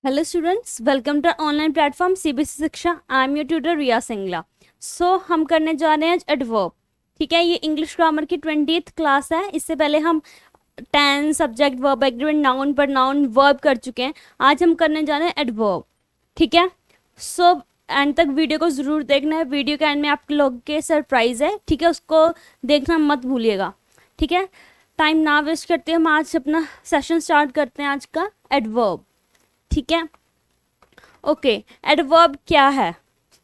Hello students, welcome to online platform CBSE शिक्षा। I am your tutor Riya Singla. हम करने जा रहे हैं आज एडवर्ब। ठीक है, ये इंग्लिश ग्रामर की 20th क्लास है। इससे पहले हम tense, subject, verb, agreement, noun, pronoun, verb कर चुके हैं। आज हम करने जा रहे हैं एडवर्ब। ठीक है, सो एंड तक वीडियो को ज़रूर देखना है। वीडियो के एंड में आप लोग के सरप्राइज है, ठीक है, उसको देखना मत भूलिएगा। ठीक है, टाइम ना वेस्ट करते हम आज अपना सेशन स्टार्ट करते हैं आज का एडवर्ब। ठीक है, ओके। एडवर्ब क्या है,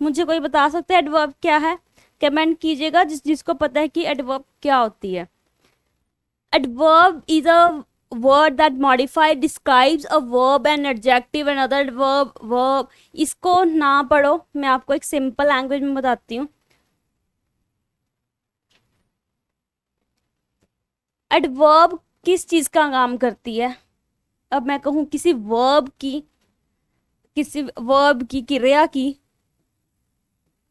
मुझे कोई बता सकता है एडवर्ब क्या है? कमेंट कीजिएगा जिसको पता है कि एडवर्ब क्या होती है। Adverb is a word that modify describes a verb and adjective and other verb। इसको ना पढ़ो, मैं आपको एक सिंपल लैंग्वेज में बताती हूँ। एडवर्ब किस चीज का काम करती है? अब मैं कहूँ किसी वर्ब की क्रिया की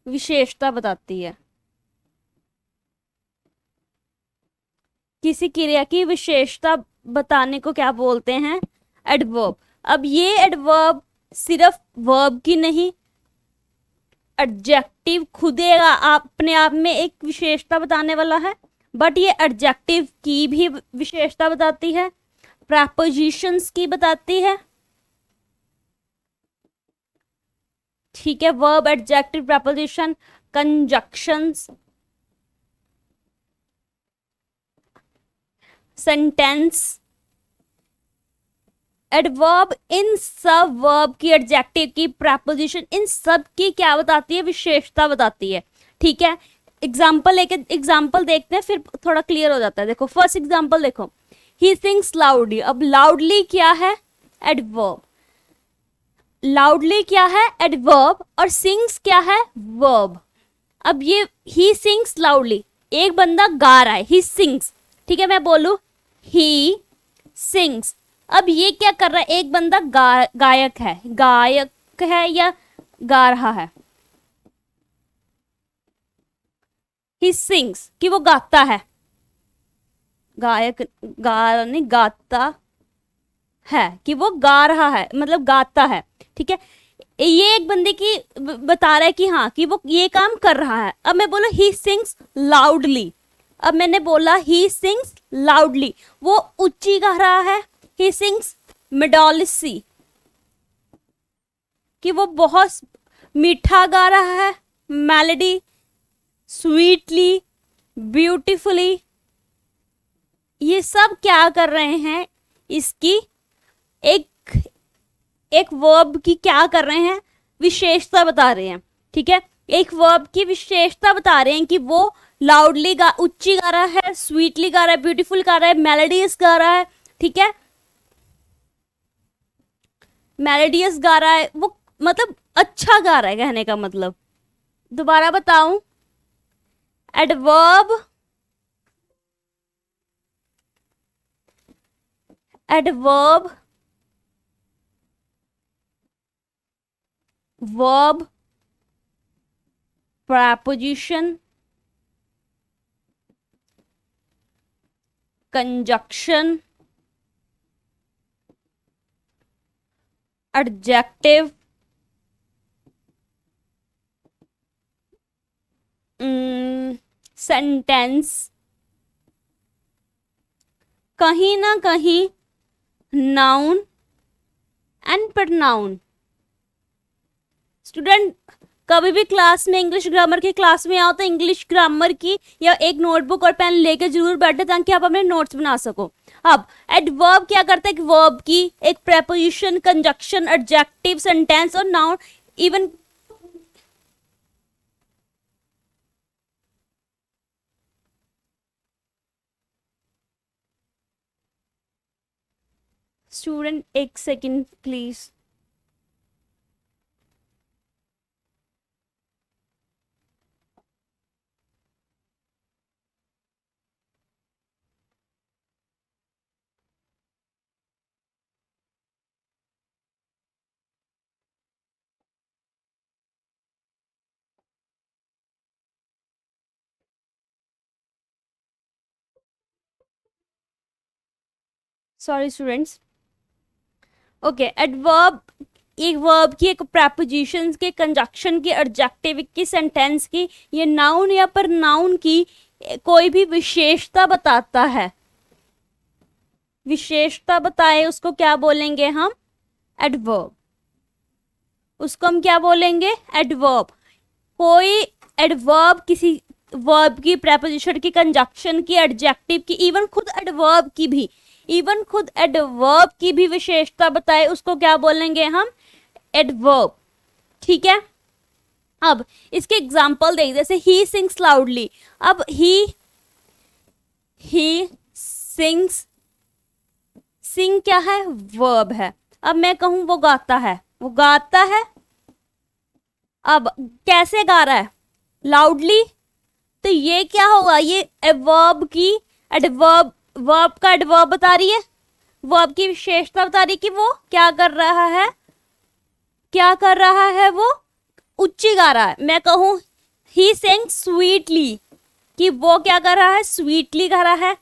विशेषता बताती है। किसी क्रिया की विशेषता बताने को क्या बोलते हैं? एडवर्ब। अब ये एडवर्ब सिर्फ वर्ब की नहीं, एडजेक्टिव खुदेगा अपने आप में एक विशेषता बताने वाला है, बट ये एडजेक्टिव की भी विशेषता बताती है, प्रपोजिशंस की बताती है। ठीक है, verb, adjective, preposition, conjunctions, sentence. Adverb इन सब वर्ब की, एडजेक्टिव की, प्रपोजिशन, इन सब की क्या बताती है? विशेषता बताती है। ठीक है, एग्जाम्पल देखते हैं, फिर थोड़ा क्लियर हो जाता है। देखो, फर्स्ट एग्जाम्पल देखो, ही सिंग्स लाउडली। अब लाउडली क्या है? एडवर्ब। लाउडली क्या है? एडवर्ब। और सिंग्स क्या है? वर्ब। अब ये ही सिंग्स लाउडली, एक बंदा गा रहा है, ही सिंग्स। ठीक है, मैं बोलू ही सिंग्स। अब ये क्या कर रहा है? एक बंदा गायक है या गा रहा है? ही सिंग्स कि वो गाता है, गायक गा नहीं, गाता है कि वो गा रहा है, मतलब गाता है। ठीक है, ये एक बंदे की बता रहा है कि हाँ, कि वो ये काम कर रहा है। अब मैं बोला ही सिंग्स लाउडली। अब मैंने बोला ही सिंग्स लाउडली, वो ऊंची गा रहा है। ही सिंग्स मेडोलिसी, कि वो बहुत मीठा गा रहा है। Melody, sweetly, beautifully. ये सब क्या कर रहे हैं? इसकी एक एक वर्ब की क्या कर रहे हैं? विशेषता बता रहे हैं। ठीक है, एक वर्ब की विशेषता बता रहे हैं कि वो लाउडली गा, ऊंची गा रहा है, स्वीटली गा रहा है, ब्यूटीफुल गा रहा है, मेलोडियस गा रहा है। ठीक है, मेलोडियस गा रहा है, वो मतलब अच्छा गा रहा है, कहने का मतलब। दोबारा बताऊं, adverb, adverb, verb, preposition, conjunction, adjective, sentence, कहीं ना कहीं नाउन एंड प्रोनाउन। स्टूडेंट, कभी भी क्लास में, इंग्लिश ग्रामर की क्लास में आओ तो इंग्लिश ग्रामर की या एक नोटबुक और पेन लेके जरूर बैठे, ताकि आप अपने नोट्स बना सको। अब एडवर्ब क्या करता है? वर्ब की एक प्रेपोजिशन, कंजक्शन, एडजेक्टिव, सेंटेंस और नाउन, इवन। स्टूडेंट, एक second please. Sorry students. Okay, adverb एक वर्ब की, एक प्रेपोजिशन की, कंजक्शन की, एडजेक्टिव की, सेंटेंस की, ये नाउन या प्रोनाउन की कोई भी विशेषता बताता है, विशेषता बताए उसको क्या बोलेंगे हम? एडवर्ब। उसको हम क्या बोलेंगे? एडवर्ब। कोई एडवर्ब किसी वर्ब की, प्रेपोजिशन की, कंजक्शन की, एडजेक्टिव की, इवन खुद एडवर्ब की भी, इवन खुद एडवर्ब की भी विशेषता बताए उसको क्या बोलेंगे हम? एडवर्ब। ठीक है, अब इसके एग्जाम्पल देख, जैसे ही सिंग्स लाउडली। अब ही सिंग्स, सिंग क्या है? वर्ब है। अब मैं कहूं वो गाता है, वो गाता है। अब कैसे गा रहा है? लाउडली। तो ये क्या होगा? ये वर्ब की एडवर्ब, वर्ब का एडवर्ब बता रही है, वर्ब की विशेषता बता रही है कि वो क्या कर रहा है, क्या कर रहा है? वो उच्ची गा रहा है। मैं कहूं ही सिंग स्वीटली, कि वो क्या कर रहा है? स्वीटली गा रहा है।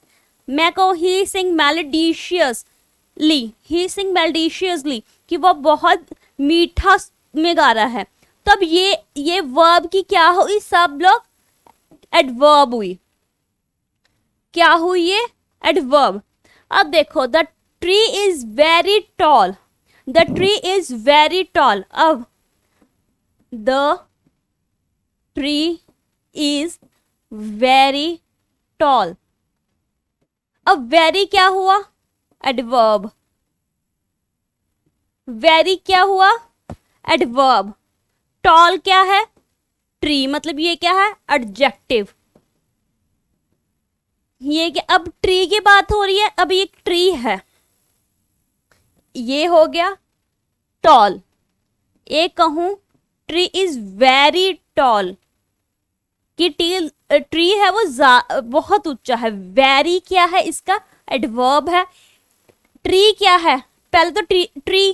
मैं कहूं ही सिंग मेलोडिशियसली, ही सिंग मेलोडिशियसली, कि वो बहुत मीठा में गा रहा है। तब ये वर्ब की क्या हुई? सब लोग एडवर्ब हुई। क्या हुई ये? एडवर्ब। अब देखो, the tree is very tall, the tree is very tall. अब the tree is very tall. अब वेरी क्या हुआ? एडवर्ब। वेरी क्या हुआ? एडवर्ब। टॉल क्या है? ट्री, मतलब ये क्या है? एडजेक्टिव। ये क्या? अब ट्री की बात हो रही है, अब ये ट्री है, ये हो गया टॉल। एक कहूं ट्री इज वेरी टॉल, कि ट्री है वो बहुत ऊंचा है। वेरी क्या है? इसका एडवर्ब है। ट्री क्या है? पहले तो ट्री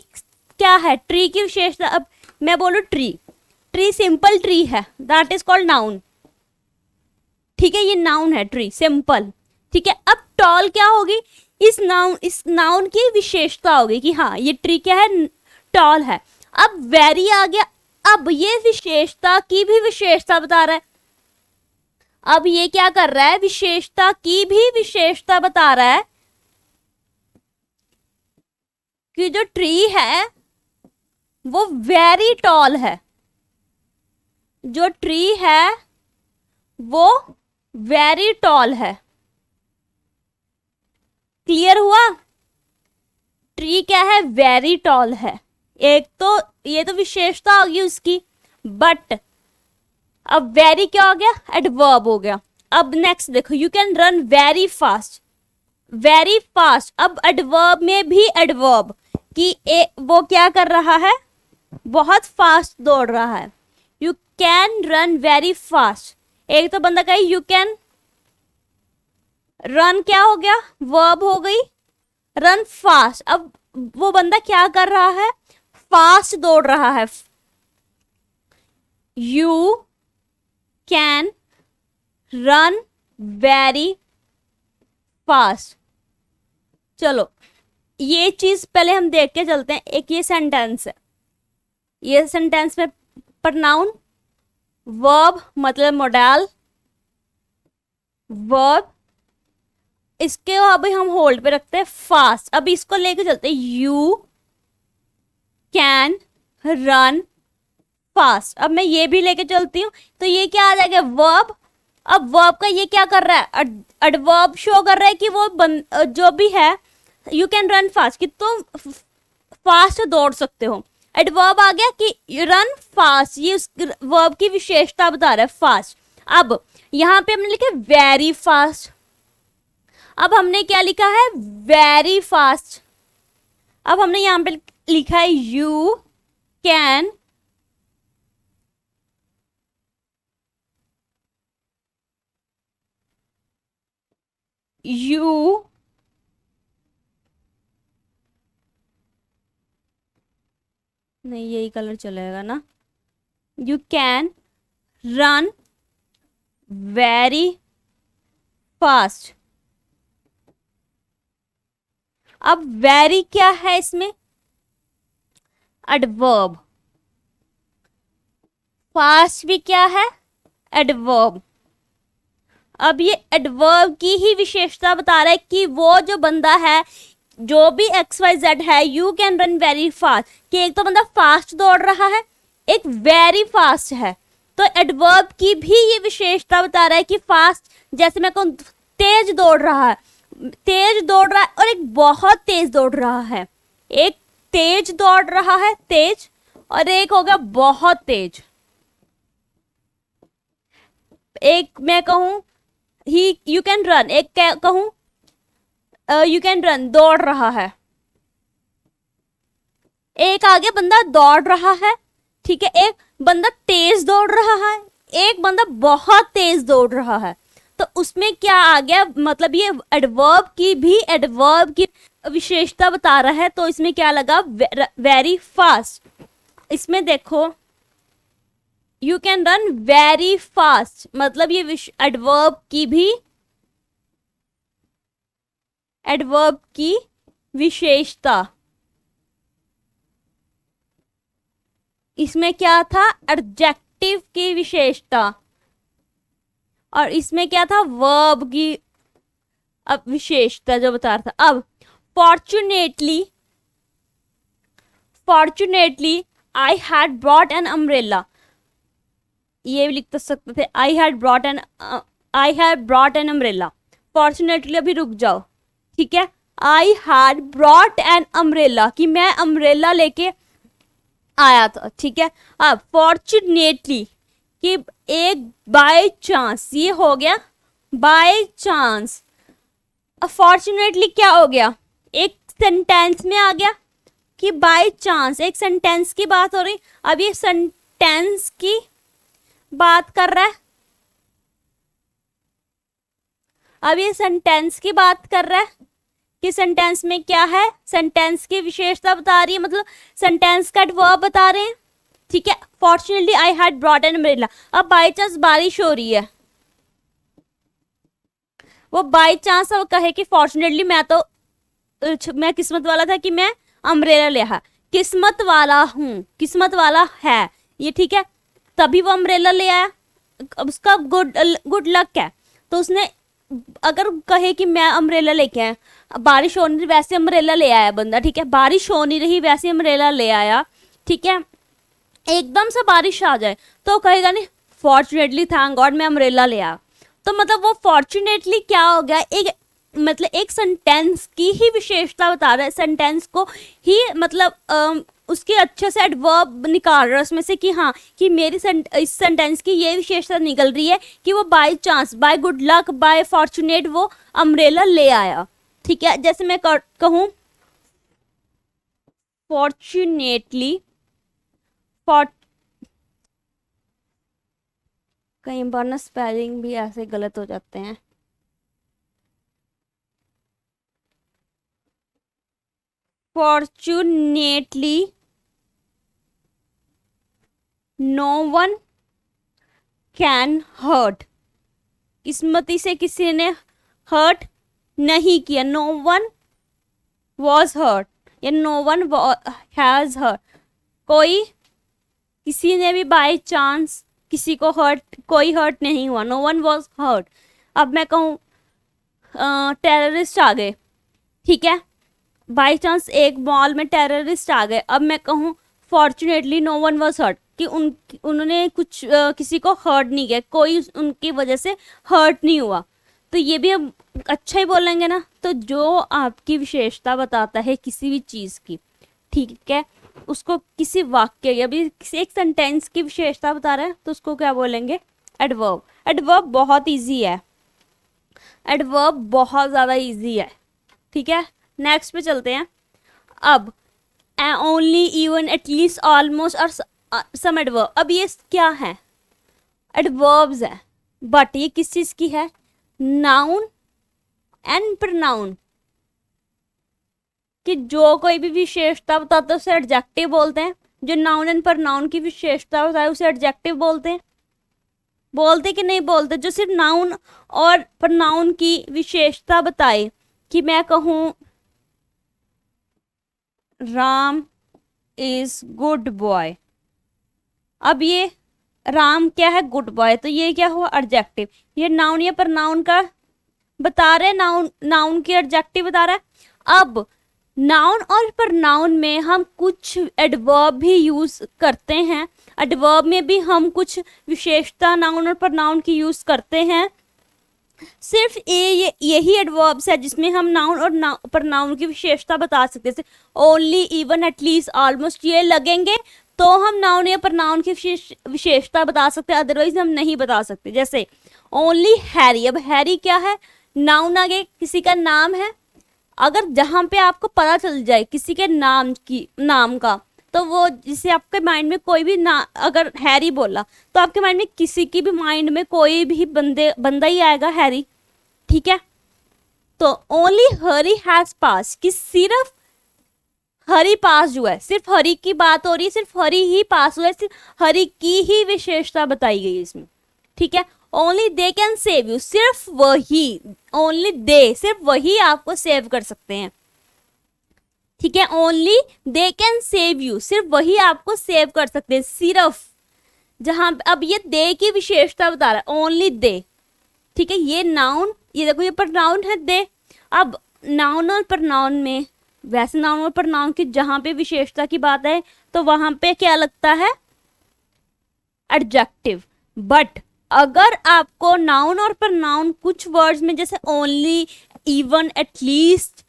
क्या है? ट्री की विशेषता। अब मैं बोलूं ट्री, ट्री सिंपल ट्री है, दैट इज कॉल्ड नाउन। ठीक है, ये नाउन है ट्री, सिंपल। ठीक है, अब टॉल क्या होगी? इस नाउन की विशेषता होगी कि हाँ ये ट्री क्या है? टॉल है। अब वेरी आ गया, अब ये विशेषता की भी विशेषता बता रहा है। अब ये क्या कर रहा है? विशेषता की भी विशेषता बता रहा है कि जो ट्री है वो वेरी टॉल है, जो ट्री है वो वेरी टॉल है। क्लियर हुआ? ट्री क्या है? वेरी टॉल है। एक तो ये तो विशेषता होगी उसकी, बट अब वेरी क्या हो गया? एडवर्ब हो गया। अब नेक्स्ट देखो, you can run very fast, very fast. अब एडवर्ब में भी एडवर्ब कि वो क्या कर रहा है? बहुत फास्ट दौड़ रहा है। You can run very fast. एक तो बंदा कहे यू कैन रन, क्या हो गया? वर्ब हो गई। रन फास्ट, अब वो बंदा क्या कर रहा है? फास्ट दौड़ रहा है। You can run very fast. चलो ये चीज पहले हम देख के चलते हैं। एक ये सेंटेंस है, ये सेंटेंस में प्रोनाउन, वर्ब मतलब मोडाल, वर्ब, इसके अभी हम होल्ड पे रखते हैं फास्ट। अब इसको लेके चलते हैं, यू कैन रन फास्ट। अब मैं ये भी लेके चलती हूँ, तो ये क्या आ जाएगा? वर्ब। अब वर्ब का ये क्या कर रहा है? एडवर्ब शो कर रहा है कि वो जो भी है, यू कैन रन फास्ट, कि तुम फास्ट दौड़ सकते हो। एडवर्ब आ गया कि रन फास्ट, ये उस वर्ब की विशेषता बता रहा है, फास्ट। अब यहाँ पे हमने लिखा वेरी फास्ट। अब हमने क्या लिखा है? Very fast. अब हमने यहाँ पे लिखा है यू कैन नहीं, यही कलर चलेगा ना। You can run very fast. अब वेरी क्या है इसमें? एडवर्ब। फास्ट भी क्या है? एडवर्ब। अब ये एडवर्ब की ही विशेषता बता रहा है कि वो जो बंदा है, जो भी XYZ है, you can run very fast, कि एक तो बंदा फास्ट दौड़ रहा है, एक वेरी फास्ट है। तो एडवर्ब की भी ये विशेषता बता रहा है कि फास्ट, जैसे मैं कहूँ तेज दौड़ रहा है, तेज दौड़ रहा है, और एक बहुत तेज दौड़ रहा है। एक तेज दौड़ रहा है, तेज, और एक होगा बहुत तेज। एक मैं कहूँ ही यू कैन रन, एक कहूँ यू कैन रन, दौड़ रहा है। एक आगे बंदा दौड़ रहा है, ठीक है, एक बंदा तेज दौड़ रहा है, एक बंदा बहुत तेज दौड़ रहा है। तो उसमें क्या आ गया, मतलब ये एडवर्ब की भी एडवर्ब की विशेषता बता रहा है। तो इसमें क्या लगा, वेरी फास्ट। इसमें देखो you can run very fast, मतलब ये एडवर्ब की भी, एडवर्ब की विशेषता। इसमें क्या था, एडजेक्टिव की विशेषता, और इसमें क्या था, वर्ब की अब विशेषता जो बता रहा था। अब fortunately, fortunately I had brought an umbrella, ये भी लिख तो सकते थे, I had brought an umbrella. Fortunately अभी रुक जाओ, ठीक है, I had brought an umbrella, कि मैं अम्ब्रेला लेके आया था, ठीक है। अब फॉर्चुनेटली कि एक बाय चांस, ये हो गया बाय चांस। अब फॉर्चुनेटली क्या हो गया, एक सेंटेंस में आ गया कि बाय चांस, एक सेंटेंस की बात हो रही। अब ये सेंटेंस की बात कर रहा है, अब ये सेंटेंस की बात कर रहा है कि सेंटेंस में क्या है, सेंटेंस की विशेषता बता रही है, मतलब सेंटेंस का एडवर्ब बता रहे हैं, ठीक है। Fortunately I had brought an umbrella. अब बाई चांस बारिश हो रही है, वो बाई चांस अब कहे कि फॉर्चुनेटली मैं किस्मत वाला था कि मैं अम्ब्रेला ले आया, किस्मत वाला हूँ, किस्मत वाला है ये, ठीक है, तभी वो अम्ब्रेला ले आया। अब उसका गुड लक है, तो उसने अगर कहे कि मैं अम्ब्रेला लेके आया, बारिश हो नहीं रही वैसे अम्ब्रेला ले आया बंदा, ठीक है, बारिश हो नहीं रही वैसे अम्ब्रेला ले आया, ठीक है, एकदम से बारिश आ जाए तो कहेगा नहीं फॉर्चुनेटली थैंक गॉड मैं अम्ब्रेला ले आया। तो मतलब वो फॉर्चुनेटली क्या हो गया, एक मतलब एक सेंटेंस की ही विशेषता बता रहा है, सेंटेंस को ही मतलब उसके अच्छे से एडवर्ब निकाल रहा है उसमें से कि हाँ कि मेरी इस सेंटेंस की ये विशेषता निकल रही है कि वो by chance, by good luck, by fortunate वो अम्ब्रेला ले आया, ठीक है। जैसे मैं कहूँ फॉर्चुनेटली, कई बार ना स्पेलिंग भी ऐसे गलत हो जाते हैं। Fortunately no one can hurt, किस्मती से किसी ने हर्ट नहीं किया, नो वन वॉज हर्ट या नो वन हैज हर्ट, कोई किसी ने भी बाय चांस किसी को हर्ट, कोई हर्ट नहीं हुआ, नो वन वॉज हर्ट। अब मैं कहूँ टेररिस्ट आ गए, ठीक है, बाय चांस एक मॉल में टेररिस्ट आ गए। अब मैं कहूँ fortunately no one was hurt, कि उन्होंने कुछ किसी को हर्ट नहीं किया, कोई उनकी वजह से हर्ट नहीं हुआ। तो ये भी हम अच्छा ही बोलेंगे ना। तो जो आपकी विशेषता बताता है किसी भी चीज़ की, ठीक है, उसको किसी वाक्य या भी किसी एक सेंटेंस की विशेषता बता रहा है तो उसको क्या बोलेंगे, एडवर्ब। एडवर्ब बहुत इजी है, एडवर्ब बहुत ज़्यादा इजी है, ठीक है। नेक्स्ट पे चलते हैं। अब ओनली, इवन, एटलीस्ट, ऑलमोस्ट और सम एडवर्ब। अब ये क्या है, एडवर्ब्स है, बट ये किस चीज़ की है, नाउन एंड प्रोनाउन, कि जो कोई भी विशेषता बताता है उसे एडजेक्टिव बोलते हैं, जो नाउन एंड प्रोनाउन की विशेषता बताए उसे एडजेक्टिव बोलते हैं। बोलते कि नहीं बोलते, जो सिर्फ नाउन और प्रोनाउन की विशेषता बताए, कि मैं कहूँ राम इज गुड बॉय। अब ये राम क्या है, गुड बॉय, तो ये क्या हुआ, एडजेक्टिव। ये नाउन या प्रनाउन का बता रहे, नाउन नाउन की एडजेक्टिव बता रहा है। अब नाउन और प्रनाउन में हम कुछ एडवर्ब भी यूज करते हैं। एडवर्ब में भी हम कुछ विशेषता नाउन और प्रनाउन की यूज करते हैं। सिर्फ यही एडवर्ब्स है जिसमें हम नाउन और प्रनाउन की विशेषता बता सकते हैं। ओनली, इवन, एटलीस्ट, ऑलमोस्ट ये लगेंगे तो हम नाउन या प्रनाउन की विशेषता बता सकते हैं, अदरवाइज हम नहीं बता सकते। जैसे ओनली हैरी, अब हैरी क्या है, नाउन आगे किसी का नाम है। अगर जहां पे आपको पता चल जाए किसी के नाम का, तो वो जिसे आपके माइंड में कोई भी ना, अगर हैरी बोला तो आपके माइंड में किसी की भी माइंड में कोई भी बंदा ही आएगा, हैरी। ठीक है, तो ओनली हरी हैज पास, कि सिर्फ हरी पास हुआ है, सिर्फ हरी की बात हो रही है, सिर्फ हरी ही पास हुआ है, सिर्फ हरी की ही विशेषता बताई गई है इसमें। ठीक है, only they can save you, सिर्फ वही, ओनली दे, सिर्फ वही आपको सेव कर सकते हैं। ठीक है, only they can save you, सिर्फ वही आपको सेव कर सकते हैं, सिर्फ। जहां अब ये दे की विशेषता बता रहा है, ओनली दे। ठीक है, ये नाउन, ये देखो ये प्रनाउन है दे। अब नाउन और प्रनाउन में, वैसे नाउन और प्रनाउन की जहां पे विशेषता की बात है तो वहां पे क्या लगता है, एडजेक्टिव। बट अगर आपको नाउन और प्रनाउन कुछ वर्ड्स में जैसे ओनली, इवन, एटलीस्ट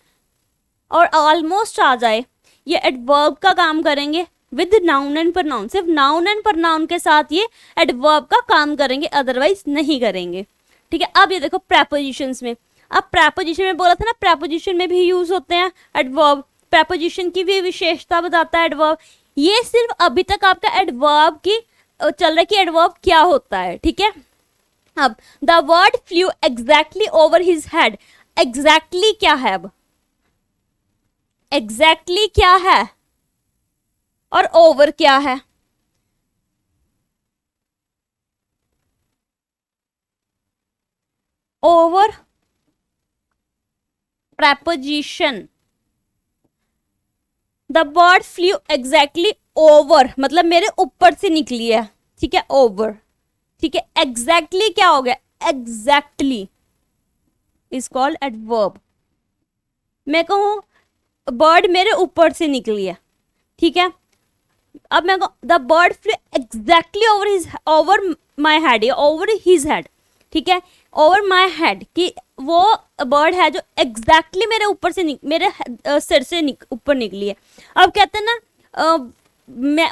और ऑलमोस्ट आ जाए, ये एडवर्ब का काम करेंगे विद नाउन एंड प्रनाउन। सिर्फ नाउन एंड प्रनाउन के साथ ये एडवर्ब का काम करेंगे, अदरवाइज नहीं करेंगे। ठीक है, अब ये देखो प्रेपोजिशंस में, अब प्रेपोजिशन में बोला था ना, प्रेपोजिशन में भी यूज होते हैं एडवर्ब। प्रेपोजिशन की भी विशेषता बताता है एडवर्ब। ये सिर्फ अभी तक आपका एडवर्ब की चल रहा है कि एडवर्ब क्या होता है। ठीक है, अब the bird flu exactly over his head, exactly क्या है, अब एग्जैक्टली क्या है और ओवर क्या है। Over preposition, the bird flu exactly over, मतलब मेरे ऊपर से निकली है। ठीक है, ओवर। ठीक है, एग्जैक्टली क्या हो गया, एग्जैक्टली इज कॉल्ड एडवर्ब। मैं कहूँ बर्ड मेरे ऊपर से निकली है। ठीक है, अब मैं कहूँ the bird flu exactly over my head या ओवर हिज हेड। ठीक है, ओवर माई हेड, कि वो बर्ड है जो एग्जैक्टली मेरे ऊपर से मेरे सिर से ऊपर निकली है। अब कहते हैं ना,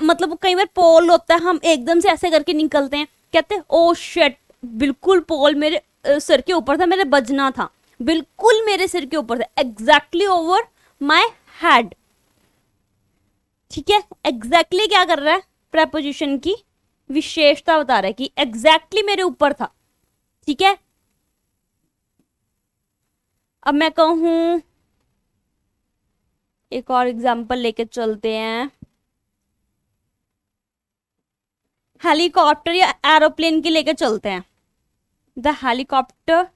मतलब कई बार पोल होता है, हम एकदम से ऐसे करके निकलते हैं, कहते हैं ओ शिट, बिल्कुल पोल मेरे सिर के ऊपर था, मेरे बजना था, बिल्कुल मेरे सिर के ऊपर था, एग्जैक्टली ओवर माई हेड। ठीक है, एग्जैक्टली क्या कर रहा है, प्रेपोजिशन की विशेषता बता रहा है कि एग्जैक्टली मेरे ऊपर था। ठीक है, अब मैं कहूं, एक और एग्जांपल लेके चलते हैं, हेलीकॉप्टर या एरोप्लेन की लेके चलते हैं। The helicopter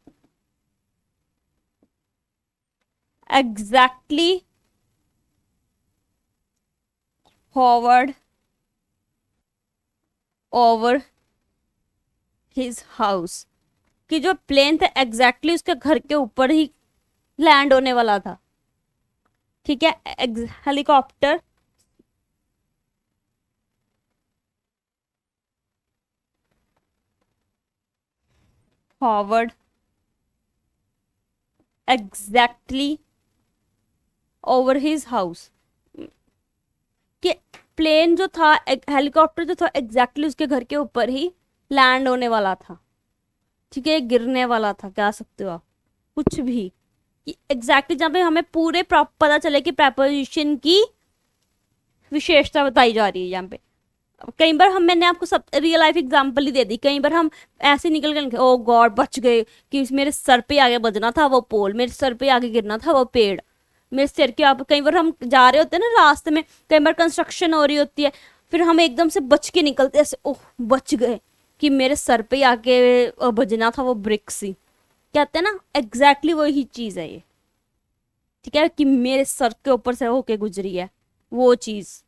exactly hovered over his house, कि जो प्लेन था एग्जैक्टली उसके घर के ऊपर ही लैंड होने वाला था। ठीक है, helicopter forward exactly over his house, कि प्लेन जो था, हेलीकॉप्टर जो था एग्जैक्टली उसके घर के ऊपर ही लैंड होने वाला था। ठीक है, गिरने वाला था, कह सकते हो आप कुछ भी, कि एग्जैक्टली जहाँ पे हमें पूरे पता चले कि प्रेपोजिशन की विशेषता बताई जा रही है। यहाँ पे कई बार मैंने आपको सब रियल लाइफ एग्जांपल ही दे दी, कई बार हम ऐसे निकल गए, ओ गॉड बच गए, कि मेरे सर पे आगे बजना था वो पोल, मेरे सर पे आगे गिरना था वो पेड़, मेरे सिर के आप। कई बार हम जा रहे होते हैं ना रास्ते में, कई बार कंस्ट्रक्शन हो रही होती है, फिर हम एकदम से बच के निकलते ऐसे, ओह बच गए, कि मेरे सर पे आके बजना था वो ब्रिक सी। कहते हैं ना, एग्जैक्टली वही चीज है ये। ठीक है, कि मेरे सर के ऊपर से होके गुजरी है वो चीज।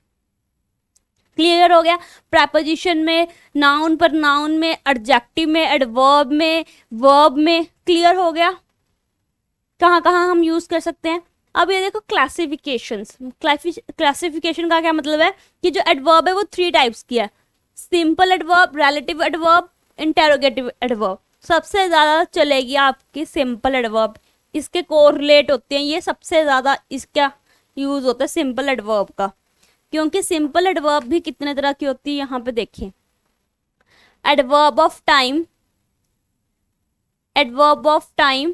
क्लियर हो गया। प्रपोजिशन में, नाउन पर नाउन में, एडजेक्टिव में, एडवर्ब में, वर्ब में, क्लियर हो गया कहाँ कहाँ हम यूज कर सकते हैं। अब ये देखो क्लासिफिकेशंस। क्लासिफिकेशन का क्या मतलब है कि जो एडवर्ब है वो 3 टाइप्स की है, simple adverb, relative adverb, interrogative adverb. सबसे ज्यादा चलेगी आपकी सिंपल एडवर्ब, इसके कोरिलेट होते हैं ये, सबसे ज्यादा इसका यूज होता है सिंपल एडवर्ब का, क्योंकि सिंपल एडवर्ब भी कितने तरह की होती है यहाँ पे देखिए। Adverb of time, adverb of time,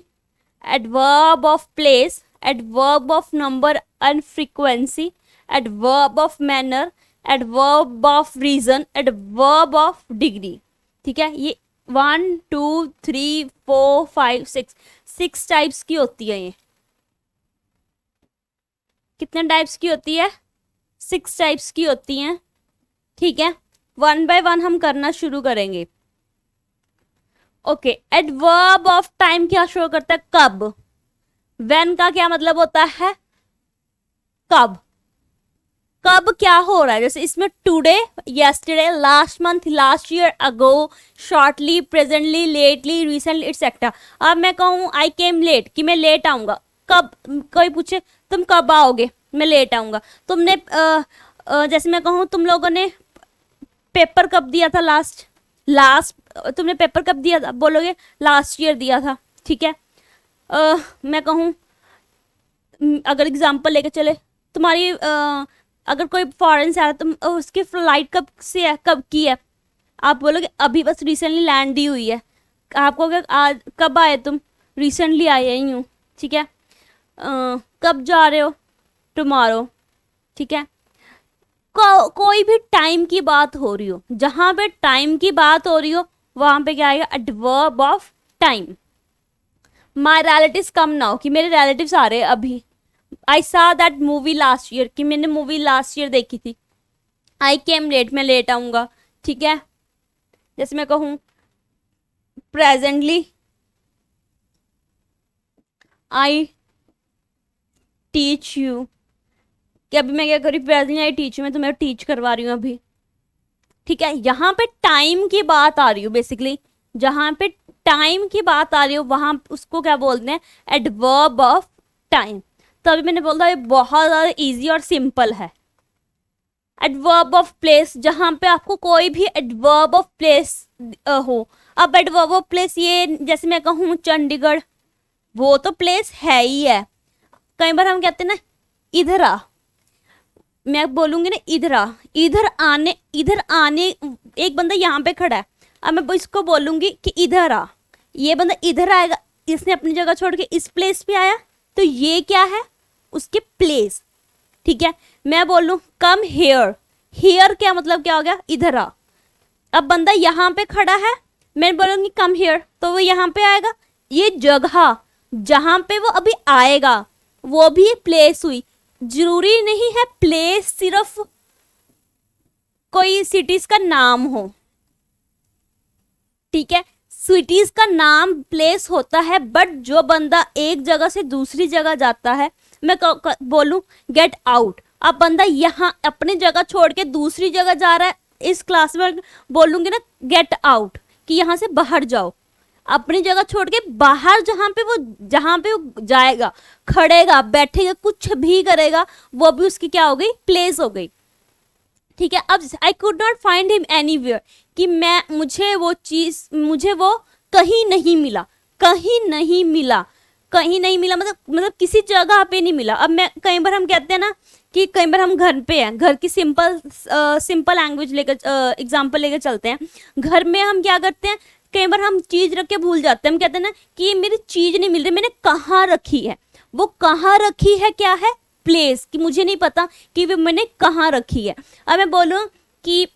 adverb of place, adverb of number and frequency, adverb of manner, adverb of reason, adverb of degree. ठीक है, ये 1 2 3 4 5 6 टाइप्स की होती है। ये कितने टाइप्स की होती है? 6 टाइप्स की होती हैं। ठीक है, 1 बाय 1 हम करना शुरू करेंगे। ओके, एडवर्ब ऑफ टाइम क्या शो करता है? कब। व्हेन का क्या मतलब होता है? कब। कब क्या हो रहा है, जैसे इसमें today, yesterday, last month, last year, ago, shortly, presently, lately, recently, etcetera. अब मैं कहूँ आई केम लेट, कि मैं लेट आऊंगा। कब, कोई पूछे तुम कब आओगे, मैं लेट आऊंगा। तुमने जैसे मैं कहूँ तुम लोगों ने पेपर कब दिया था लास्ट, तुमने पेपर कब दिया था, बोलोगे लास्ट ईयर दिया था। ठीक है, मैं कहूँ अगर एग्जाम्पल लेके चले, तुम्हारी अगर कोई फॉरेन से आ रहा है, तुम उसकी फ्लाइट कब से है, कब की है, आप बोलोगे अभी बस रिसेंटली लैंड ही हुई है। आपको अगर आज कब आए तुम, रिसेंटली आए ही हूँ। ठीक है, कब जा रहे हो, टुमारो। ठीक है, कोई भी टाइम की बात हो रही हो, जहां पे टाइम की बात हो रही हो वहां पे क्या आएगा? Adverb of time. My relatives come now, कि मेरे रिलेटिव्स आ रहे हैं अभी। आई सा दैट मूवी लास्ट ईयर, कि मैंने मूवी लास्ट ईयर देखी थी। आई केम लेट, मैं लेट आऊंगा। ठीक है, जैसे मैं कहूँ प्रेजेंटली आई टीच यू, कि अभी मैं क्या करी, प्रेजेंटली आई टीच यू, मैं तुम्हें टीच करवा रही हूँ अभी। ठीक है, यहाँ पे टाइम की बात आ रही हो, बेसिकली जहां पे टाइम की बात आ रही हो वहां उसको क्या बोलते हैं? Adverb of time. तो अभी मैंने बोला ये बहुत ज्यादा इजी और सिंपल है। एडवर्ब ऑफ प्लेस, जहां पे आपको कोई भी एडवर्ब ऑफ प्लेस हो। अब एडवर्ब ऑफ प्लेस ये, जैसे मैं कहूँ चंडीगढ़, वो तो प्लेस है ही है। कई बार हम कहते हैं ना इधर आ, मैं बोलूंगी ना इधर आ, इधर आने एक बंदा यहाँ पे खड़ा है, अब मैं इसको बोलूंगी कि इधर आ, ये बंदा इधर आएगा, इसने अपनी जगह छोड़ के इस प्लेस पे आया, तो ये क्या है? उसके प्लेस। ठीक है, मैं बोलूं कम हेयर, हेयर क्या मतलब क्या हो गया? इधर आ। अब बंदा यहाँ पे खड़ा है, मैं बोलूंगी कम हेयर, तो वो यहाँ पे आएगा। ये जगह जहां पे वो अभी आएगा वो भी प्लेस हुई। जरूरी नहीं है प्लेस सिर्फ कोई सिटीज का नाम हो। ठीक है, सिटीज का नाम प्लेस होता है, बट जो बंदा एक जगह से दूसरी जगह जाता है, मैं बोलूं गेट आउट, अब बंदा यहाँ अपनी जगह छोड़ के दूसरी जगह जा रहा है, इस क्लास में बोलूंगी ना गेट आउट, कि यहाँ से बाहर जाओ। अपनी जगह छोड़ के बाहर जहां पे वो जाएगा, खड़ेगा, बैठेगा, कुछ भी करेगा, वो भी उसकी क्या हो गई? प्लेस हो गई। ठीक है, अब I could not find him anywhere, कि मुझे वो कहीं नहीं मिला, मतलब किसी जगह पे नहीं मिला। अब मैं कई बार हम कहते हैं ना कि कई बार हम घर पे हैं, घर की सिंपल लैंग्वेज लेकर एग्जांपल लेकर चलते हैं। घर में हम क्या करते हैं, कई बार हम चीज रख के भूल जाते हैं। हम कहते हैं ना कि ये मेरी चीज नहीं मिल रही, मैंने कहाँ रखी है। वो कहाँ रखी है क्या है? प्लेस, कि मुझे नहीं पता कि वो मैंने कहाँ रखी है। अब मैं बोलूँ कि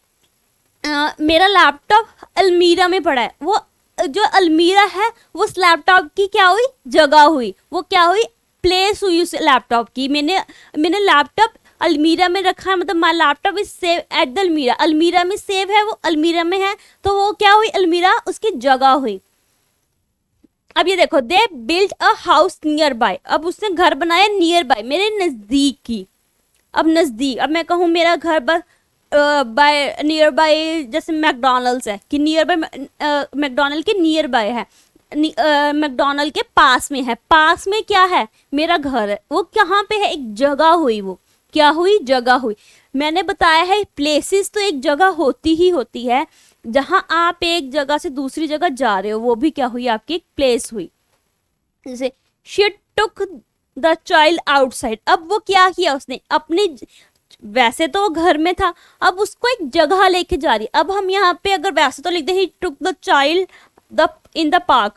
मेरा लैपटॉप अलमीरा में पड़ा है, वो जो अलमीरा है वो उस लैपटॉप की क्या हुई? जगह हुई। वो क्या हुई? प्लेस हुई उस लैपटॉप की। मैंने लैपटॉप अलमीरा में रखा है, मतलब my laptop is save at the अलमीरा, अलमीरा में सेव है, वो अलमीरा में है, तो वो क्या हुई? अलमीरा उसकी जगह हुई। अब ये देखो, they built a house near by, अब उसने घर बनाया नियर बाय, मेरे नजदीक की। अब नजदीक, अब मैं कहूँ मेरा घर बस बाय नियर बाय, जैसे मैकडोनल्ड्स है कि नियर बाय, मैकडोनल्ड के नियर बाय है, मैकडोनल्ड के पास में है। पास में क्या है? मेरा घर है। वो कहाँ पे है? एक जगह हुई, वो क्या हुई? जगह हुई। मैंने बताया है प्लेसेस तो एक जगह होती ही होती है, जहाँ आप एक जगह से दूसरी जगह जा रहे हो वो भी क्या हुई? आपकी एक प्लेस हुई। जैसे she took the child outside, अब वो क्या किया उसने? अपने, वैसे तो वो घर में था, अब उसको एक जगह लेके जा रही। अब हम यहाँ पे अगर वैसे तो लिख दे he took the child the in the park,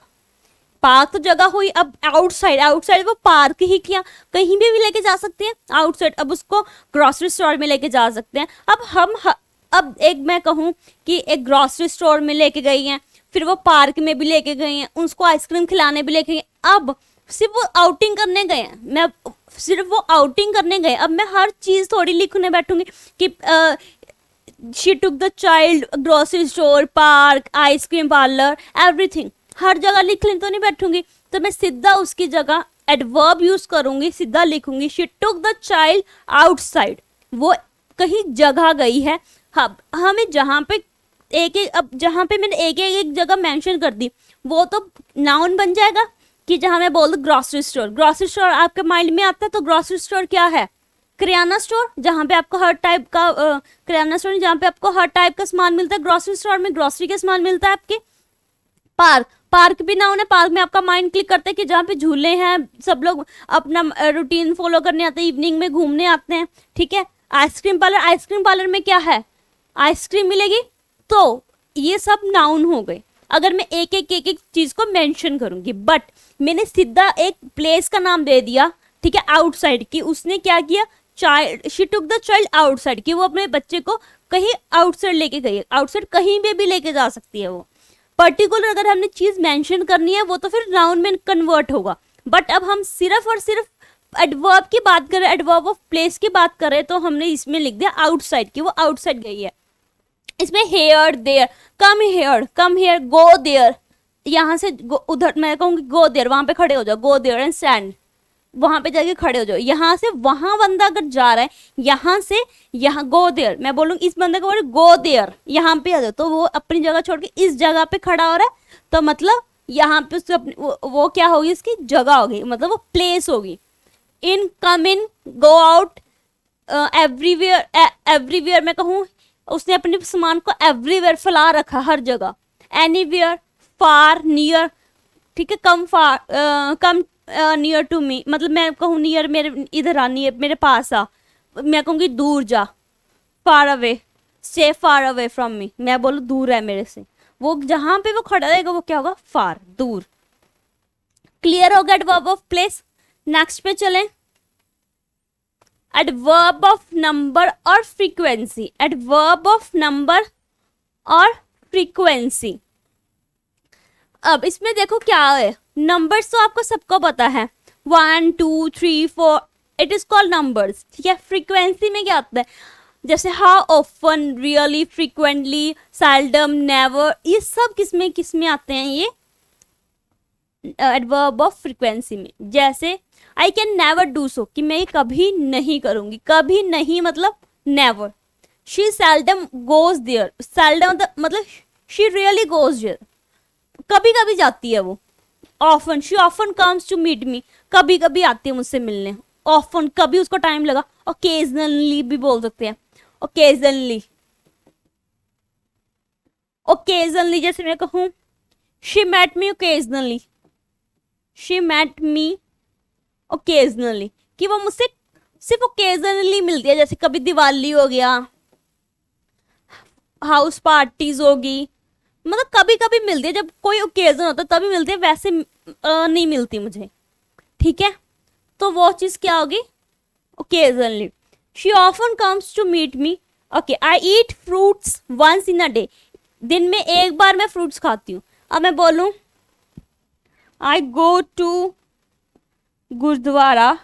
park तो जगह हुई। अब आउटसाइड, आउटसाइड वो पार्क ही किया, कहीं भी लेके जा सकते हैं आउटसाइड। अब उसको ग्रोसरी स्टोर में लेके जा सकते हैं। अब एक मैं कहूँ कि एक ग्रोसरी स्टोर में लेके गई हैं, फिर वो पार्क में भी लेके गई हैं, उसको आइसक्रीम खिलाने भी लेके गए। अब सिर्फ वो आउटिंग करने गए हैं, मैं सिर्फ वो आउटिंग करने गए। अब मैं हर चीज़ थोड़ी लिखने बैठूंगी कि she took the child grocery store, park, ice cream parlour, everything, हर जगह लिखने तो नहीं बैठूंगी। तो मैं सीधा उसकी जगह एडवर्ब यूज करूंगी, सीधा लिखूंगी she took the child outside, वो कहीं जगह गई है। हाँ, हमें जहाँ पे एक एक, अब जहाँ पे मैंने एक जगह मेंशन कर दी वो तो नाउन बन जाएगा। कि जहाँ मैं बोल दूँ ग्रोसरी स्टोर, ग्रोसरी स्टोर आपके माइंड में आता है, तो ग्रोसरी स्टोर क्या है? किराना स्टोर, जहाँ पे आपको हर टाइप का किराना स्टोर जहाँ पे आपको हर टाइप का सामान मिलता है। ग्रोसरी स्टोर में ग्रोसरी का सामान मिलता है आपके। पार्क, पार्क भी नाउन है। पार्क में आपका माइंड क्लिक करता है कि जहाँ पे झूले हैं, सब लोग अपना रूटीन फॉलो करने आते हैं, इवनिंग में घूमने आते हैं, ठीक है। आइसक्रीम पार्लर, आइसक्रीम पार्लर में क्या है? आइसक्रीम मिलेगी। तो ये सब नाउन हो गए अगर मैं एक चीज को मेंशन करूंगी। बट मैंने सीधा एक प्लेस का नाम दे दिया, ठीक है, आउटसाइड की। उसने क्या किया? Child, she took the child outside, कि वो अपने बच्चे को कहीं आउटसाइड लेके गई है। आउटसाइड कहीं भी लेके जा सकती है वो। पर्टिकुलर अगर हमने चीज मेंशन करनी है वो तो फिर नाउन में कन्वर्ट होगा। बट अब हम सिर्फ और सिर्फ एडवर्ब की बात करें, एडवर्ब ऑफ प्लेस की बात करें, तो हमने इसमें लिख दिया आउटसाइड, कि वो आउटसाइड गई है। इसमें here, there, come here, go there, यहाँ से उधर, मैं कहूँगी गो देयर, वहां पे खड़े हो जाओ, गो देयर एंड स्टैंड, वहां पे जाके खड़े हो जाओ। यहाँ से वहां बंदा अगर जा रहा है, यहाँ से यहाँ गो देयर, मैं बोलूँ इस बंदे को बोले गो देयर, यहाँ पे आ जाओ, तो वो अपनी जगह छोड़ के इस जगह पे खड़ा हो रहा है, तो मतलब यहाँ पे उससे वो क्या होगी? इसकी जगह होगी, मतलब वो प्लेस होगी। इन, कम इन, गो आउट, एवरीवेयर, एवरीवेयर मैं कहूँ उसने अपने सामान को एवरीवेयर फैला रखा, हर जगह। एनीवेयर, फार, नियर, ठीक है। कम फार, कम नियर टू मी, मतलब मैं कहूँ नियर, मेरे इधर आ, नियर मेरे पास आ। मैं कहूँगी दूर जा, far away, stay far away from me, मैं बोलूँ दूर है मेरे से। वो जहाँ पे वो खड़ा रहेगा वो क्या होगा? फार, दूर। क्लियर हो गया एडवर्ब ऑफ प्लेस। नेक्स्ट पे चलें। एडवर्ब ऑफ नंबर और फ्रीक्वेंसी, एडवर्ब ऑफ नंबर और फ्रीक्वेंसी। अब इसमें देखो क्या है, नंबर्स तो आपको सबको पता है, 1 2 3 4, इट इज कॉल्ड नंबर्स, ठीक है। फ्रीक्वेंसी में क्या आता है? जैसे how often, really, frequently, seldom, never, ये सब किस में आते हैं? ये एडवर्ब ऑफ फ्रीक्वेंसी में। जैसे I can never do so, कि मैं ये कभी नहीं करूंगी, कभी नहीं मतलब never. She seldom goes there, seldom मतलब शी रियली गोज देयर, कभी कभी जाती है वो। Often, she often comes to meet me, कभी कभी आती है मुझसे मिलने। ऑफन, कभी उसको टाइम लगा। ओकेजनली भी बोल सकते हैं, ओकेजनली, ओकेजनली। जैसे मैं कहूँ she met me occasionally, she met me occasionally, कि वो मुझसे सिर्फ ओकेजनली मिलती है। जैसे कभी दिवाली हो गया, हाउस पार्टीज होगी, मतलब कभी कभी मिलती है, जब कोई ओकेजन होता है तभी मिलती है, वैसे नहीं मिलती मुझे, ठीक है। तो वो चीज़ क्या होगी? Occasionally. She often comes to meet me, okay. I eat fruits once in a day, दिन में एक बार मैं फ्रूट्स खाती हूँ। अब मैं बोलूँ I go to gurdwara,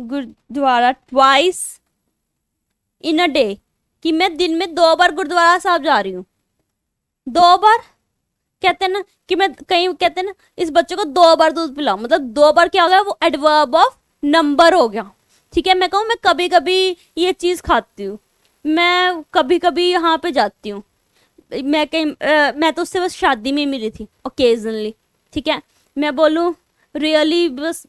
gurdwara twice in a day, कि मैं दिन में 2 बार गुरुद्वारा साहब जा रही हूँ। 2 बार कहते हैं ना, कि मैं कहीं कहते हैं ना इस बच्चे को 2 बार दूध पिलाओ, मतलब 2 बार क्या हो गया? वो एडवर्ब ऑफ नंबर हो गया। ठीक है, मैं कहूँ मैं कभी कभी ये चीज़ खाती हूँ, मैं कभी कभी यहाँ पे जाती हूँ, मैं कहीं मैं तो उससे बस शादी में ही मिली थी ओकेजनली। ठीक है, मैं बोलूँ रियली बस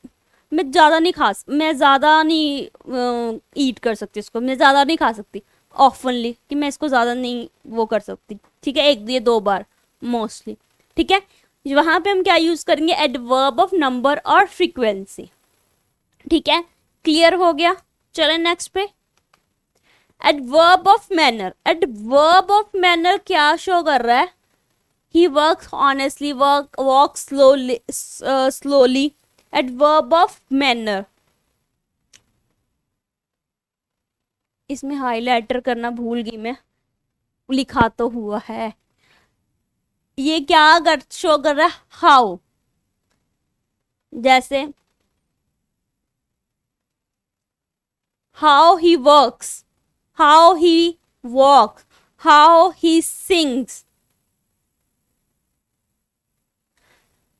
मैं ज़्यादा नहीं मैं ज़्यादा नहीं ईट कर सकती इसको, मैं ज़्यादा नहीं खा सकती ऑफनली, कि मैं इसको ज़्यादा नहीं वो कर सकती। ठीक है, एक ये 2 बार मोस्टली। ठीक है, वहाँ पे हम क्या यूज़ करेंगे, एडवर्ब ऑफ नंबर और फ्रीक्वेंसी। ठीक है, क्लियर हो गया। चले नेक्स्ट पे, adverb of manner. Adverb of manner क्या शो कर रहा है, he works honestly, walk slowly. Adverb of manner, इसमें हाईलाइटर करना भूल गई मैं, लिखा तो हुआ है। ये क्या शो कर रहा है, हाउ, जैसे how he works, how he walks, how he sings,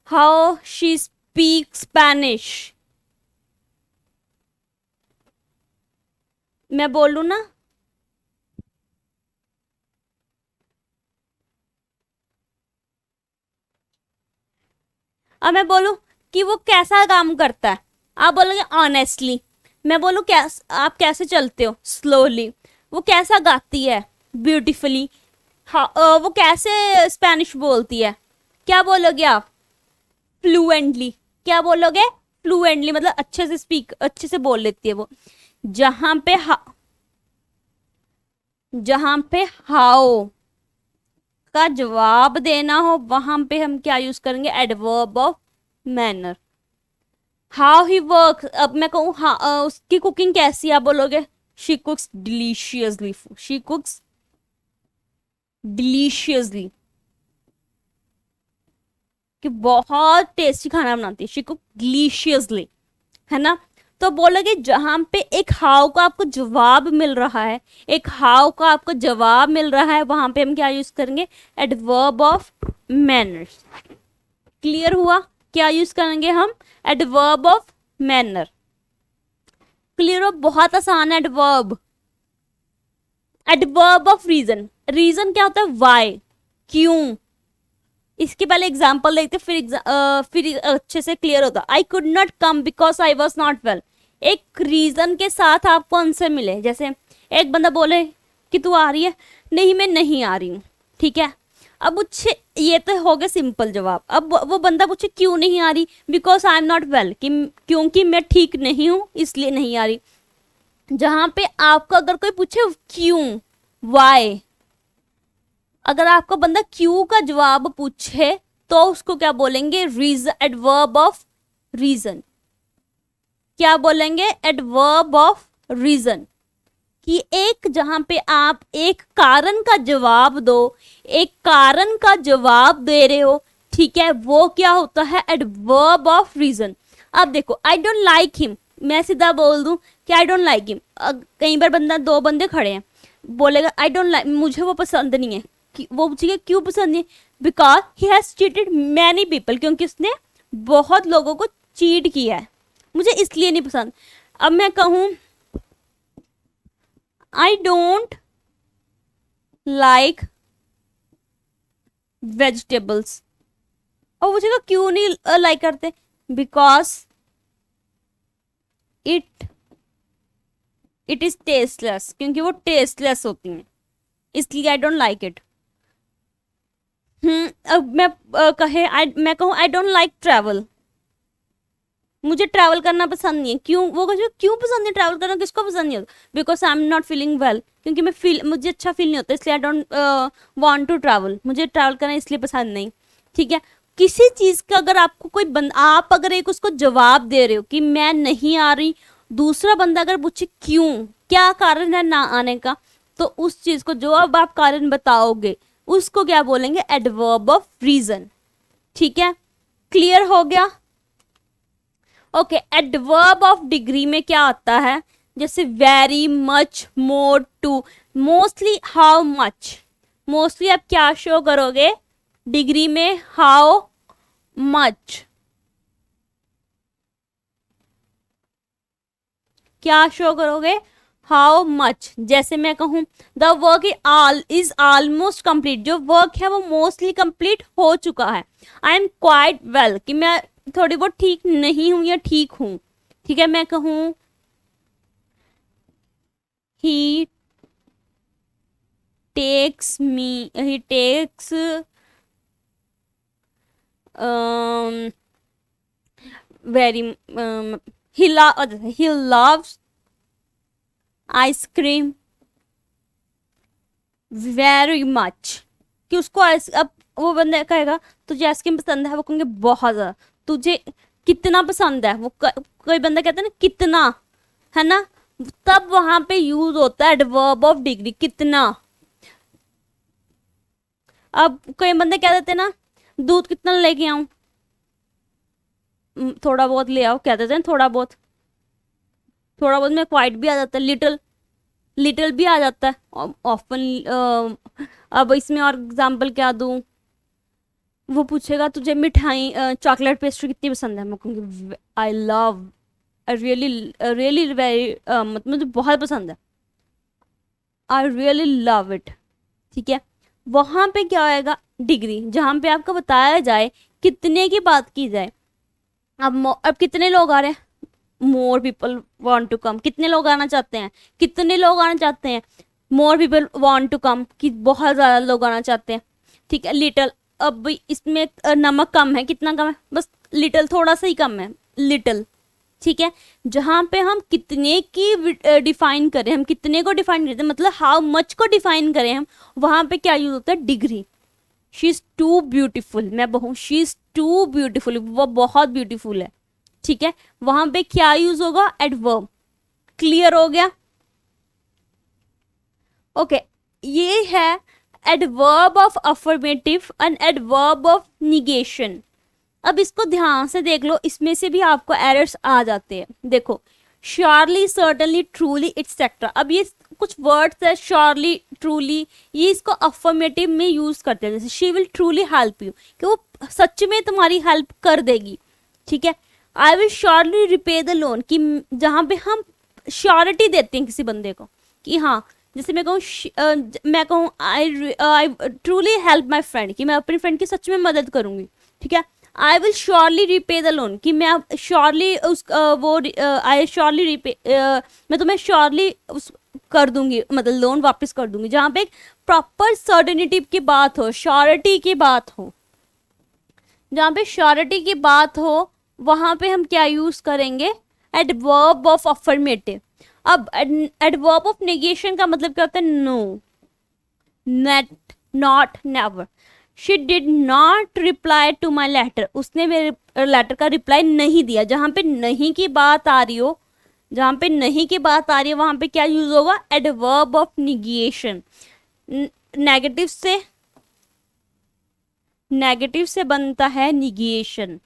how she speaks Spanish। मैं बोलूँ ना, अब मैं बोलूँ कि वो कैसा काम करता है, आप बोलोगे ऑनेस्टली। मैं बोलूँ आप कैसे चलते हो, स्लोली। वो कैसा गाती है, ब्यूटीफुली। वो कैसे स्पेनिश बोलती है, क्या बोलोगे आप, फ्लुएंटली। क्या बोलोगे, फ्लुएंटली, मतलब अच्छे से बोल लेती है वो। जहां पे हाउ का जवाब देना हो, वहां पे हम क्या यूज करेंगे, adverb of manner. How he work, अब मैं कहूँ उसकी कुकिंग कैसी है, आप बोलोगे शी कुक्स डिलीशियसली, शी कुक्स डिलीशियसली, कि बहुत टेस्टी खाना बनाती है, शी कुक डिलीशियसली, है ना। तो बोलोगे जहां पे एक हाउ का आपको जवाब मिल रहा है, एक हाउ का आपको जवाब मिल रहा है, वहां पे हम क्या यूज करेंगे, एडवर्ब ऑफ मैनर्स। क्लियर हुआ, क्या यूज करेंगे हम, एडवर्ब ऑफ मैनर। क्लियर हो, बहुत आसान है adverb. Adverb of reason, reason क्या होता है, वाई, क्यों। इसके पहले एग्जाम्पल देखते फिर अच्छे से क्लियर होता। I could not come because I was not well, एक रीजन के साथ आपको आंसर मिले। जैसे एक बंदा बोले कि तू आ रही है, नहीं मैं नहीं आ रही हूँ। ठीक है, अब पूछे, ये तो हो गया सिंपल जवाब। अब वो बंदा पूछे क्यों नहीं आ रही, because I am not well, कि क्योंकि मैं ठीक नहीं हूँ इसलिए नहीं आ रही। जहां पे आपको अगर कोई पूछे क्यों, वाई, अगर आपको बंदा क्यों का जवाब पूछे तो उसको क्या बोलेंगे, रीजन, एडवर्ब ऑफ रीजन। क्या बोलेंगे, एडवर्ब ऑफ रीजन। कि एक जहां पे आप एक कारण का जवाब दो, एक कारण का जवाब दे रहे हो, ठीक है, वो क्या होता है, एडवर्ब ऑफ रीजन। अब देखो, आई डोंट लाइक हिम, मैं सीधा बोल दूं कि आई डोंट लाइक हिम। कई बार दो बंदे खड़े हैं, बोलेगा आई डोंट लाइक, मुझे वो पसंद नहीं है। कि वो पूछेगा क्यों पसंद नहीं, because he has cheated many people, क्योंकि उसने बहुत लोगों को चीट किया है, मुझे इसलिए नहीं पसंद। अब मैं कहूं आई डोंट लाइक वेजिटेबल्स, और पूछेगा क्यों नहीं लाइक करते, बिकॉज इट इज टेस्टलेस, क्योंकि वो टेस्टलेस होती हैं, इसलिए आई डोंट लाइक इट। अब मैं कहूँ आई डोंट लाइक ट्रैवल, मुझे ट्रैवल करना पसंद नहीं है। क्यों, वो क्यों पसंद नहीं ट्रैवल करना, किसको पसंद नहीं होता, because I am not feeling well, क्योंकि मुझे अच्छा फील नहीं होता, इसलिए I don't want to travel, मुझे ट्रैवल करना इसलिए पसंद नहीं। ठीक है, किसी चीज का अगर आपको आप अगर एक उसको जवाब दे रहे हो कि मैं नहीं आ रही, दूसरा बंदा अगर पूछे क्यों, क्या कारण है ना आने का, तो उस चीज को जो अब आप कारण बताओगे उसको क्या बोलेंगे, एडवर्ब ऑफ रीजन। ठीक है, क्लियर हो गया। ओके, एडवर्ब ऑफ डिग्री में क्या आता है, जैसे very, much, more, too, mostly, how much. Mostly आप क्या शो करोगे डिग्री में, हाउ मच। क्या शो करोगे, हाउ मच। जैसे मैं कहूँ the work is almost complete, जो वर्क है वो मोस्टली कंप्लीट हो चुका है। आई एम क्वाइट वेल, कि मैं थोड़ी बहुत ठीक नहीं हूँ या ठीक हूँ। ठीक है, मैं कहूँ he takes very he loves ice cream very much, कि उसको अब वो बंदा कहेगा तुझे आइसक्रीम पसंद है, वो कहेंगे बहुत ज़्यादा। तुझे कितना पसंद है, वो कोई बंदा कहता है ना कितना, है ना, तब वहां पे यूज होता है एडवर्ब ऑफ डिग्री, कितना। अब कोई बंदे कह देते ना दूध कितना लेके आऊं, थोड़ा बहुत ले आओ, कह देते हैं थोड़ा बहुत। थोड़ा बहुत में क्वाइट भी आ जाता है, लिटिल लिटिल भी आ जाता है ऑफन। अब इसमें और एग्जांपल क्या दूं, वो पूछेगा तुझे मिठाई चॉकलेट पेस्ट्री कितनी पसंद है, मैं कहूँगी I love, really really very, मतलब मुझे बहुत पसंद है, आई रियली लव इट। ठीक है, वहां पे क्या होएगा, डिग्री, जहां पे आपको बताया जाए कितने की बात की जाए। अब कितने लोग आ रहे हैं, more people want to come, कितने लोग आना चाहते हैं, कितने लोग आना चाहते हैं, more people want to come, कि बहुत ज़्यादा लोग आना चाहते हैं। ठीक है, लिटिल, अब इसमें नमक कम है, कितना कम है, बस लिटिल, थोड़ा सा ही कम है, लिटिल। ठीक है, जहाँ पे हम कितने की डिफाइन करें, हम कितने को डिफाइन करते हैं, मतलब हाउ मच को डिफाइन करें हम, वहाँ पे क्या यूज होता है, degree. She is too beautiful, मैं कहूँ शी इज़ टू ब्यूटीफुल, वो बहुत ब्यूटीफुल है। ठीक है, वहां पे क्या यूज होगा, एडवर्ब। क्लियर हो गया, ओके। ये है adverb of affirmative and adverb of negation. अब इसको ध्यान से देख लो, इसमें से भी आपको एरर्स आ जाते हैं। देखो, श्योरली, सर्टनली, ट्रूली, एक्सेट्रा। अब ये कुछ वर्ड्स है, श्योरली, ट्रूली, ये इसको अफर्मेटिव में यूज करते हैं। जैसे she will truly help you, कि वो सच में तुम्हारी हेल्प कर देगी। ठीक है, I will surely repay the loan, कि जहाँ पे हम श्योरिटी देते हैं किसी बंदे को कि हाँ, जैसे मैं कहूँ I truly help my friend, कि मैं अपनी फ्रेंड की सच में मदद करूंगी। ठीक है, I will surely repay the loan, कि मैं श्योरली आई श्योरली रिपे, मैं तुम्हें श्योरली कर दूंगी, मतलब लोन वापस कर दूंगी। जहाँ पे एक प्रॉपर सर्टेनिटी की बात हो, श्योरिटी की बात हो, जहाँ पे श्योरिटी की बात हो, वहां पे हम क्या यूज करेंगे, एडवर्ब ऑफ अफर्मेटिव। अब एडवर्ब ऑफ नेगेशन का मतलब क्या होता है, no, net, not, never. She did not reply to my letter, उसने मेरे लेटर का रिप्लाई नहीं दिया। जहाँ पे नहीं की बात आ रही हो, जहाँ पे नहीं की बात आ रही है, वहां पे क्या यूज होगा, एडवर्ब ऑफ निगेशन। नेगेटिव से बनता है negation.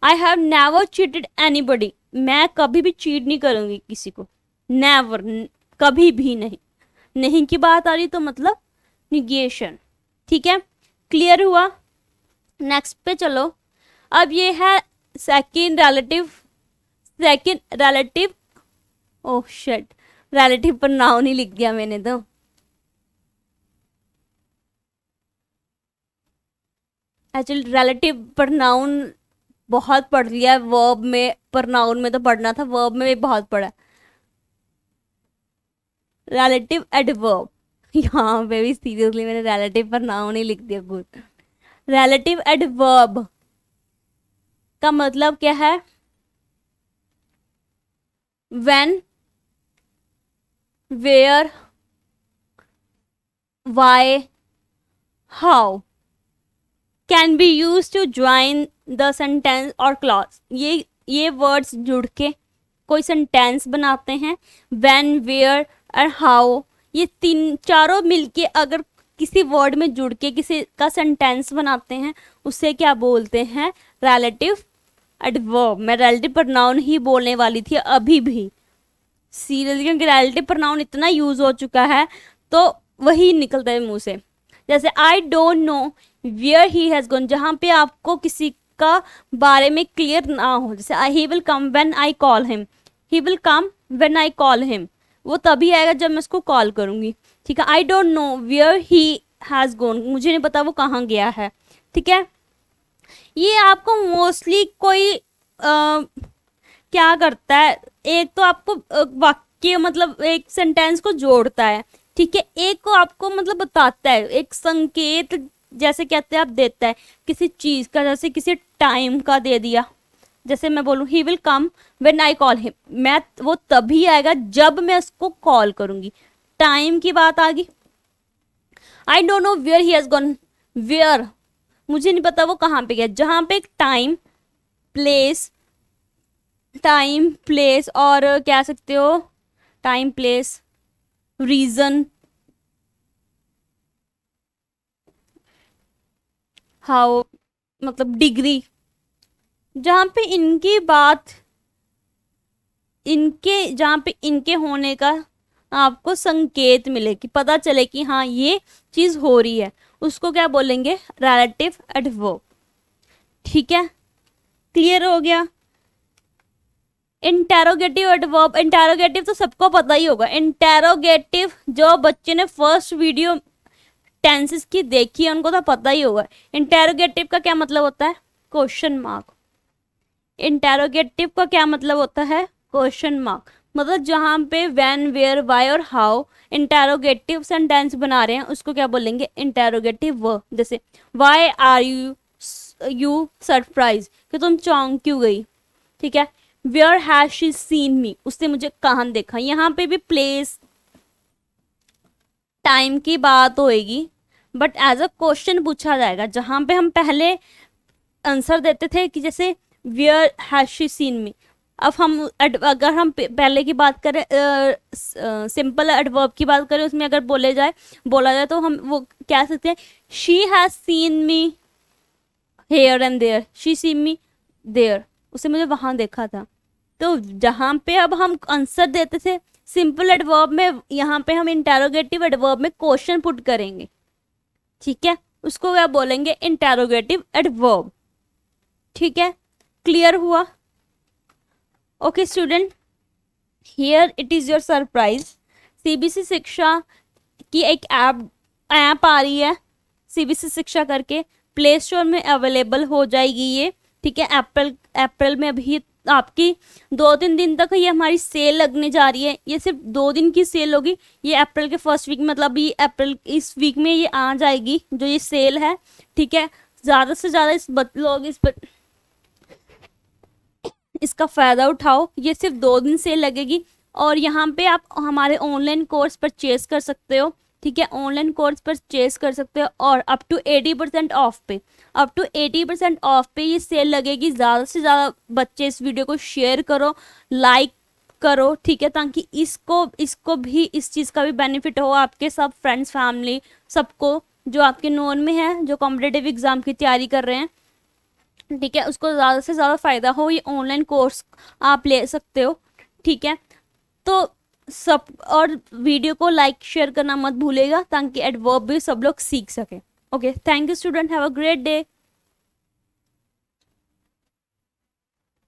I have never cheated anybody, मैं कभी भी चीट नहीं करूंगी किसी को, नेवर, कभी भी नहीं। नहीं की बात आ रही तो मतलब निगेशन। ठीक है, क्लियर हुआ, नेक्स्ट पे चलो। अब ये है second relative, oh shit, relative पर नाउन ही लिख दिया मैंने तो। एक्चुअली रिलेटिव पर नाउन बहुत पढ़ लिया है, वर्ब में, पर नाउन में तो पढ़ना था, वर्ब में भी बहुत पढ़ा। रिलेटिव एडवर्ब, यहाँ पे भी सीरियसली मैंने रिलेटिव पर नाउन ही लिख दिया, गुड। रिलेटिव एडवर्ब का मतलब क्या है, when, where, why, how, can be use to join the sentence और क्लॉज। ये वर्ड्स जुड़ के कोई सेंटेंस बनाते हैं। व्हेन, वेयर और हाउ, ये चारों मिलके अगर किसी वर्ड में जुड़ के किसी का सेंटेंस बनाते हैं, उसे क्या बोलते हैं, रिलेटिव एडवर्ब। मैं रिलेटिव प्रोनाउन ही बोलने वाली थी अभी भी, सीरियसली, क्योंकि रिलेटिव प्रोनाउन इतना यूज हो चुका है तो वही निकलता है मुंह से। जैसे I don't know where he has gone, जहाँ पे आपको किसी उसका बारे में क्लियर ना हो, जैसे I he will come when I call him, he will come when I call him, वो तभी आएगा जब मैं उसको कॉल करूँगी। ठीक है, I don't know where he has gone, मुझे नहीं पता वो कहाँ गया है। ठीक है, ये आपको मोस्टली कोई क्या करता है, एक तो आपको वाक्य मतलब एक सेंटेंस को जोड़ता है, ठीक है, एक को आपको मतलब बताता है, एक संकेत जैसे कहते हैं आप देता है किसी चीज़ का, जैसे किसी टाइम का दे दिया, जैसे मैं बोलूँ ही will come when I call him, मैं वो तभी आएगा जब मैं उसको कॉल करूँगी, टाइम की बात आ गई। I don't know where he has gone, where मुझे नहीं पता वो कहाँ पे गया, जहाँ पे टाइम प्लेस और कह सकते हो टाइम प्लेस रीजन हाउ मतलब डिग्री, जहाँ पे इनकी बात इनके जहाँ पे इनके होने का आपको संकेत मिले कि पता चले कि हाँ ये चीज़ हो रही है, उसको क्या बोलेंगे, रिलेटिव एडवर्ब। ठीक है, क्लियर हो गया। इंटेरोगेटिव एडवर्ब, इंटेरोगेटिव तो सबको पता ही होगा, इंटेरोगेटिव जो बच्चे ने फर्स्ट वीडियो टेंसेस की देखी है उनको तो पता ही होगा। इंटेरोगेटिव का क्या मतलब होता है, क्वेश्चन मार्क। इंटेरोगेटिव का क्या मतलब होता है, क्वेश्चन मार्क, मतलब जहाँ पे व्हेन वेयर वाई और हाउ इंटेरोगेटिव सेंटेंस बना रहे हैं उसको क्या बोलेंगे, इंटेरोगेटिव वर्ब। जैसे वाई आर यू सरप्राइज, कि तुम चौंक क्यों गई। ठीक है, where has she seen me, उसने मुझे कहाँ देखा, यहाँ पे भी प्लेस टाइम की बात होएगी बट एज अ क्वेश्चन पूछा जाएगा, जहाँ पे हम पहले आंसर देते थे कि जैसे where has she seen me, अब हम अगर हम पहले की बात करें सिंपल एडवर्ब की बात करें, उसमें अगर बोला जाए तो हम वो कह सकते हैं she has seen me here and there, she seen me there, उसे मुझे वहाँ देखा था। तो जहाँ पे अब हम आंसर देते थे सिंपल एडवर्ब में, यहाँ पे हम इंटेरोगेटिव एडवर्ब में क्वेश्चन पुट करेंगे। ठीक है, उसको क्या बोलेंगे, इंटेरोगेटिव एडवर्ब। ठीक है, क्लियर हुआ। Okay student, here it is your surprise, CBSE शिक्षा की एक ऐप आ रही है सीबीएसई शिक्षा करके, प्ले स्टोर में अवेलेबल हो जाएगी ये। ठीक है, अप्रैल में अभी आपकी 2-3 दिन तक ये हमारी सेल लगने जा रही है, ये सिर्फ 2 दिन की सेल होगी, ये अप्रैल के फर्स्ट वीक मतलब ये अप्रैल इस वीक में ये आ जाएगी जो ये सेल है। ठीक है, ज़्यादा से ज़्यादा लोग इसका फ़ायदा उठाओ, ये सिर्फ 2 दिन सेल लगेगी और यहाँ पे आप हमारे ऑनलाइन कोर्स परचेज कर सकते हो। ठीक है, ऑनलाइन कोर्स परचेज कर सकते हो और अप टू 80% ऑफ पे, अप टू 80% ऑफ पे ये सेल लगेगी। ज़्यादा से ज़्यादा बच्चे इस वीडियो को शेयर करो, लाइक करो, ठीक है, ताकि इसको भी इस चीज़ का भी बेनिफिट हो, आपके सब फ्रेंड्स फैमिली सबको जो आपके नोन में है जो कॉम्पिटिटिव एग्ज़ाम की तैयारी कर रहे हैं। ठीक है, उसको ज़्यादा से ज़्यादा फ़ायदा हो, ये ऑनलाइन कोर्स आप ले सकते हो। ठीक है, तो सब और वीडियो को लाइक शेयर करना मत भूलेगा ताकि एडवर्ब भी सब लोग सीख सके। Okay, thank you student, have a great day.